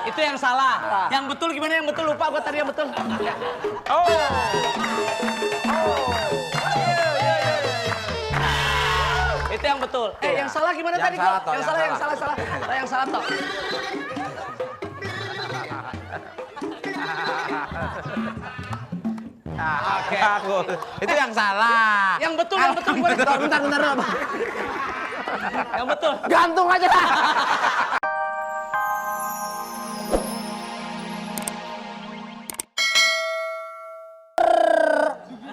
Itu yang salah. Yang betul gimana yang betul? Lupa gua tadi yang betul. Oh. Itu yang betul. Yang salah gimana tadi kok? Yang salah. Yang salah toh. Oke. Itu yang salah. Yang betul. Bentar. Yang betul. Gantung aja.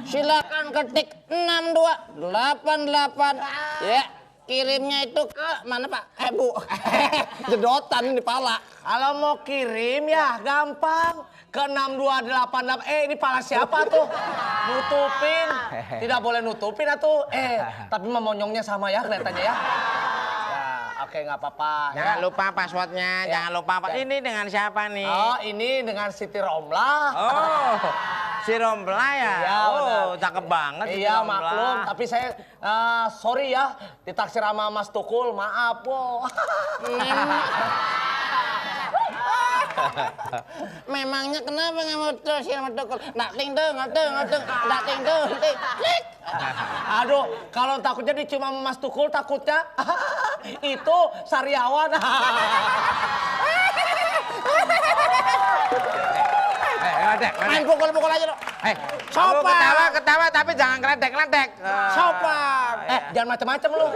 Silakan ketik 6288 ya. Kirimnya itu ke mana Pak? Bu. Jedotan di pala. Kalau mau kirim ya gampang. Ke 6288. Ini pala siapa tuh? Nutupin. Tidak boleh nutupin atuh. Tapi memonyongnya sama ya kelihatannya ya. Oke, nggak apa-apa. Jangan lupa passwordnya. Jangan lupa. Ini dengan siapa nih? Oh, ini dengan Siti Romlah. Oh, si Rompla ya? Iya, cakep banget. Iya, maklum. Tapi saya sorry ya, ditaksir sama Mas Tukul. Maaf, wo. Memangnya kenapa nggak mau terus ya sama Tukul? Nak ting tuh. Aduh, kalau takutnya dicium sama Mas Tukul, takutnya itu sariawan. Main pukul-pukul aja dong. Sopan. Ketawa tapi jangan ngeledek. Sopan. Jangan macam-macam lu.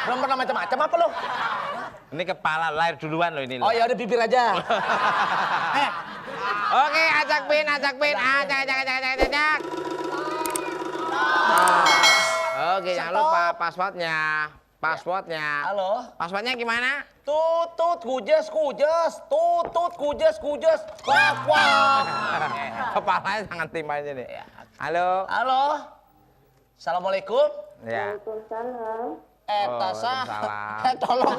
Belum pernah macam-macam apa lu? Ini kepala lahir duluan loh ini. Oh ya udah bibir aja. Oke, ajak pin. Ajak. Oke, jangan lupa passwordnya. Halo. Passwordnya gimana? Tutut kujes. Wak. Kepalanya jangan timpa aja nih. Halo. Assalamualaikum. Ya. Tasa. Tolong.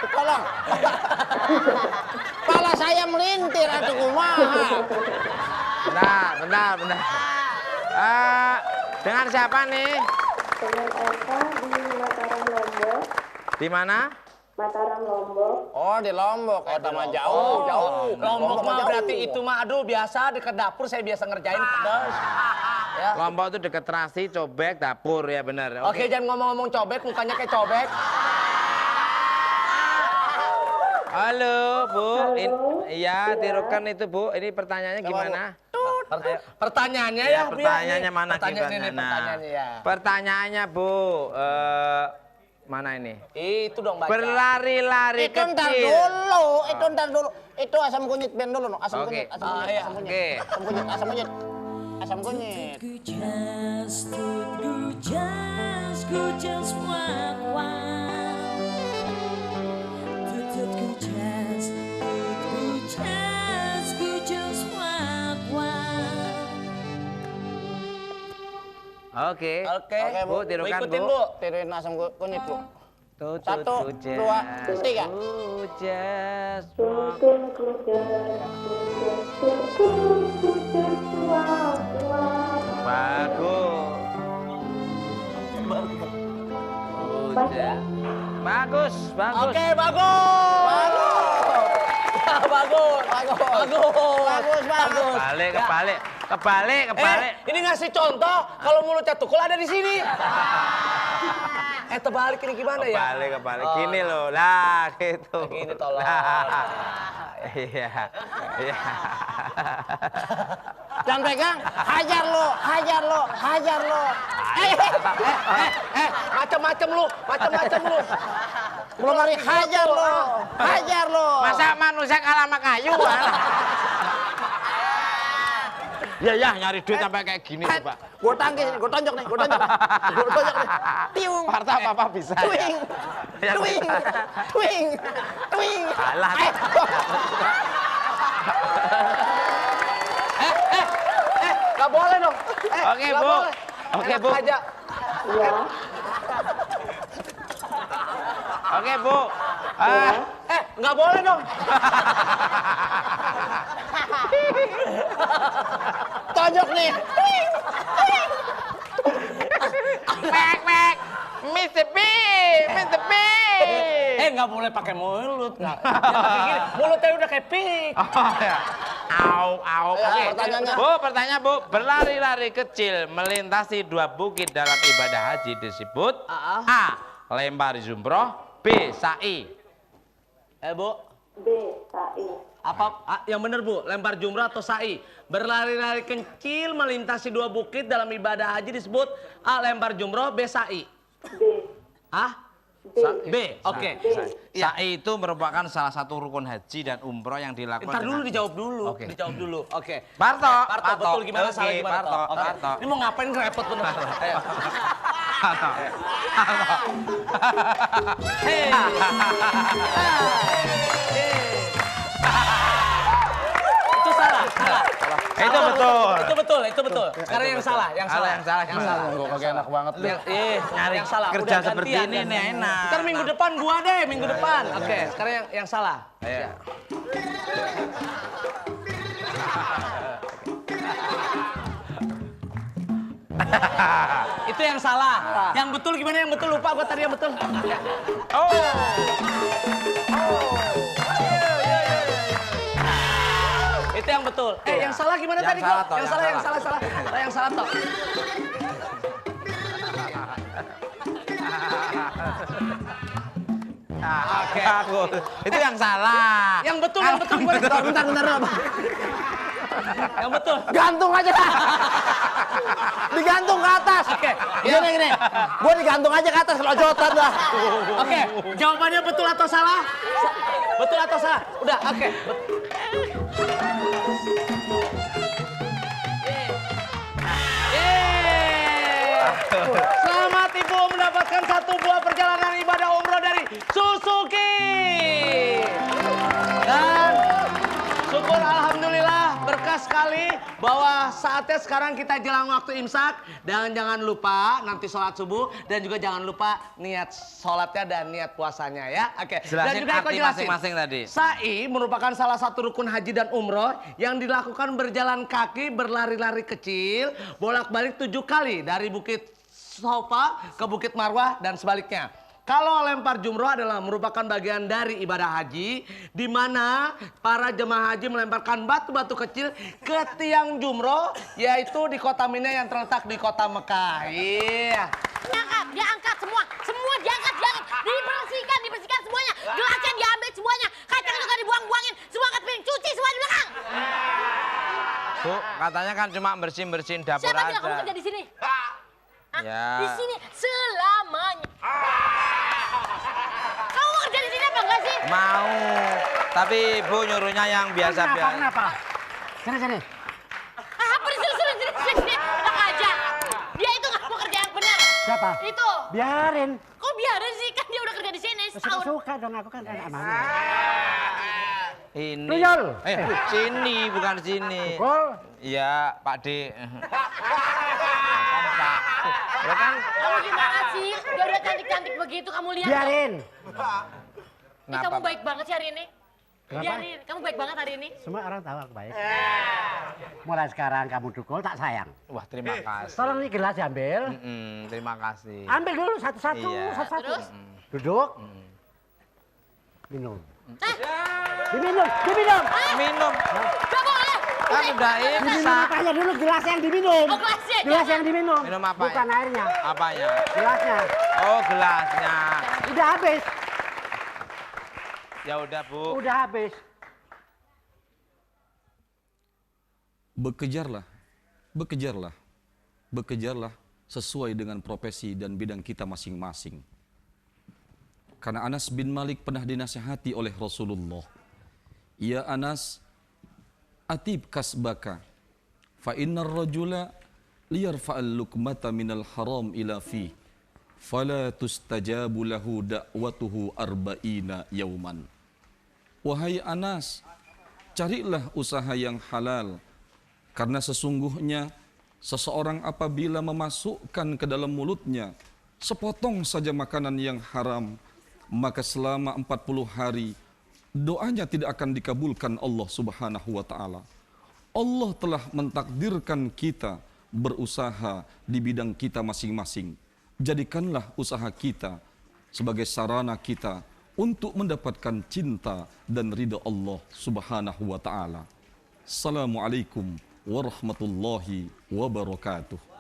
Tolong. Kepala saya melintir atuh kumaha. Bentar. Dengan siapa nih? Dengan Eva di Mataram Lombok. Di mana? Mataram Lombok. Oh, di Lombok. Mah jauh. Lombok mah berarti itu mah aduh biasa dekat dapur saya biasa ngerjain pedas. Ya. Lombok itu deket terasi, cobek, dapur ya benar. Oke, jangan ngomong-ngomong cobek, mukanya kayak cobek. Halo, Bu. Halo. Iya, tirukan itu, Bu. Ini pertanyaannya gimana? Pertanyaannya ya, Bu. Pertanyaannya mana Pertanyaannya ya. Pertanyaannya, Bu. Mana ini? Itu dong baca. Berlari-lari Itu ntar kecil. dulu. Itu asam kunyit ben dulu no. Asam Oke. kunyit. Asam kunyit. Ku just wak-wak. Tutut ku just wak-wak. Oke, Bu, tirukan, Ikutin, Bu. Bu. Tiruin asam kunyit, Bu. Tutut 1, kujas, 2, 3. kujas. Tutun kujas. Bagus. Bagus. Oke, bagus. Kebalik. Ini ngasih contoh kalau mulutnya Tukul ada di sini. Terbalik ini gimana ya? Kebalik. Gini loh, lah gitu. Gini tolong. Iya. Jangan pegang, hajar lo. Macam-macam lu. Belum lari hajar lo. Masa manusia kalah sama kayu? Ya, nyari duit sampai kayak gini, Pak. Gue tangkis nih, gue tonjok nih. Tiung. Harta apa bisa. Twing. Alah. Gak boleh dong. Oke, nggak Bu. boleh. Oke, Enak Bu. aja. Ya. Oke, Bu. Nggak boleh dong. Tonjok nih. Mek. Mr. B. nggak boleh pakai mulut. Nggak. Jangan pakai gini. Mulutnya udah kayak pik. Oh ya. Au. Oke. pertanyaannya. Bu, pertanyaan Bu. Berlari-lari kecil melintasi 2 bukit dalam ibadah haji disebut A. Lempar jumroh, B. Sa'i. Bu. B. Sa'i. Yang bener Bu? Lempar jumrah atau sa'i? Berlari-lari kecil melintasi 2 bukit dalam ibadah haji disebut A. Lempar jumroh, B. Sa'i. B. B. Oke. Sa'i itu merupakan salah satu rukun haji dan umroh yang dilakukan. Ntar dulu dijawab dulu. Oke. Dijawab dulu. Oke. Parto, betul gimana Oke, salah gimana Parto, Oke. Parto. Ini mau ngapain repot bener. Ayo. Parto. Hei. Itu salah. Itu betul. Itu betul. Sekarang yang salah. Yang salah. Gue kagak enak banget. Nyari yang salah. kerja Udah seperti gantian, ini nih gantian. enak. Ntar minggu depan gua deh, minggu depan. Oke, sekarang yang salah. Ayo. Itu yang salah. Yang betul gimana yang betul? Lupa gua tadi yang betul. Itu yang betul. Yang salah gimana Yang tadi salah, kok? toh, Yang yang salah. Yang salah toh. Aku. Itu yang salah. Yang betul gua. Bentar. Yang betul. Gantung aja dah. Digantung ke atas. Oke. Gini. Gue digantung aja ke atas kalau jotan dah. Oke, jawabannya betul atau salah? Betul atau salah? Udah, oke. Selamat Ibu mendapatkan 1 buah perjalanan ibadah umroh dari Suzuki. Dan syukur alhamdulillah berkah sekali bahwa saatnya sekarang kita jelang waktu imsak. Dan jangan lupa nanti sholat subuh dan juga jangan lupa niat sholatnya dan niat puasanya ya. Oke. Dan Jelasin juga aku arti jelasin. masing-masing tadi. Sa'i merupakan salah satu rukun haji dan umroh yang dilakukan berjalan kaki berlari-lari kecil bolak-balik 7 kali dari Bukit Sofa ke Bukit Marwah dan sebaliknya. Kalau lempar jumroh adalah merupakan bagian dari ibadah haji di mana para jemaah haji melemparkan batu-batu kecil ke tiang jumroh yaitu di kota Mina yang terletak di kota Mekah. Iya. Diangkat semua diangkat, dibersihkan semuanya. Gelasnya diambil semuanya, kacang juga dibuang-buangin, semua angkat piring, cuci semua di belakang. Bu, katanya kan cuma bersihin dapur Siapa aja. bilang kamu kerja di sini? Ya. Di sini selamanya. Kamu mau kerja di sini apa enggak sih? Mau. Tapi Ibu nyuruhnya yang biasa-biasa. Kenapa? Sini. Apa di sini? Enak aja. Dia itu nggak mau kerja yang benar. Siapa? Itu. Biarin. Kok biarin sih? Kan dia udah kerja di sini setahun. Suka dong aku kan anak mama. Ini. Tuyul. Sini bukan sini. Pukul. Iya, Pak D. Ya kan? Kamu gimana sih? Dia udah cantik-cantik begitu, kamu lihat. Biarin. Ih, kamu baik banget sih hari ini. Kenapa? Biarin, kamu baik banget hari ini. Semua orang tahu aku baik. Mulai sekarang kamu dukul tak sayang. Wah, terima kasih. Tolong ini gelas diambil. Terima kasih. Ambil dulu satu-satu. Iya. Satu-satu. Terus? Duduk. Minum. Diminum. Minum. Gak boleh. Kan udah Diminum imsak. apanya dulu? Gelas yang diminum. Oh, gelasnya, Gelas jangan. yang diminum. Minum apa Bukan ya? airnya. Apanya? Gelasnya. Oh, gelasnya. Udah habis. Ya udah, Bu. Udah habis. Bekejarlah sesuai dengan profesi dan bidang kita masing-masing. Karena Anas bin Malik pernah dinasihati oleh Rasulullah. Ya Anas, atib kasbaka, fa innar rajula liyarfa'al lukmata minal haram ila fi, fala tustajabu lahu da'watuhu arba'ina yauman. Wahai Anas, carilah usaha yang halal, karena sesungguhnya seseorang apabila memasukkan ke dalam mulutnya sepotong saja makanan yang haram, maka selama 40 hari doanya tidak akan dikabulkan Allah Subhanahu wa taala. Allah telah mentakdirkan kita berusaha di bidang kita masing-masing. Jadikanlah usaha kita sebagai sarana kita untuk mendapatkan cinta dan ridha Allah Subhanahu wa taala. Assalamualaikum warahmatullahi wabarakatuh.